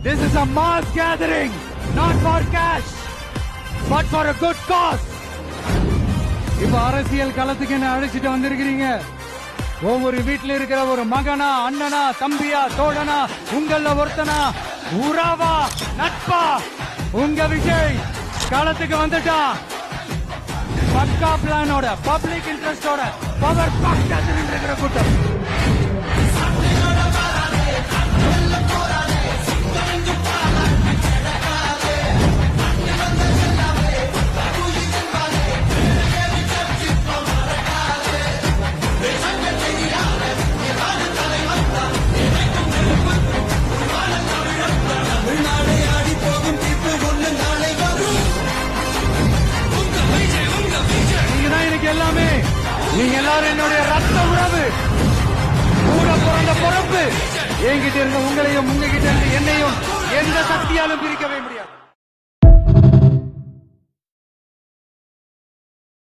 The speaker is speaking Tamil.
This is a mass gathering, not for cash, but for a good cause. இப்ப அரசியல் களத்துக்கு என்ன அழைச்சிட்டு வந்திருக்கிறீங்க. ஒவ்வொரு வீட்டில் இருக்கிற ஒரு மகனா, அண்ணனா, தம்பியா, தோழனா, உங்கள ஒருத்தனா, உறவா, நட்பா, உங்க விஜய் களத்துக்கு வந்துட்டா. பக்கா பிளானோட, பப்ளிக் இன்ட்ரெஸ்டோட, பவர் பக்கத்தில் இருக்கிற கூட்டம். எல்லாமே நீங்க எல்லாரும் என்னுடைய ரத்த உறவு, கூட பிறந்த பொறுப்பு. என்கிட்ட இருந்த உங்களையும் உங்ககிட்ட இருந்து என்னையும் எந்த சக்தியாலும் பிரிக்கவே முடியாது.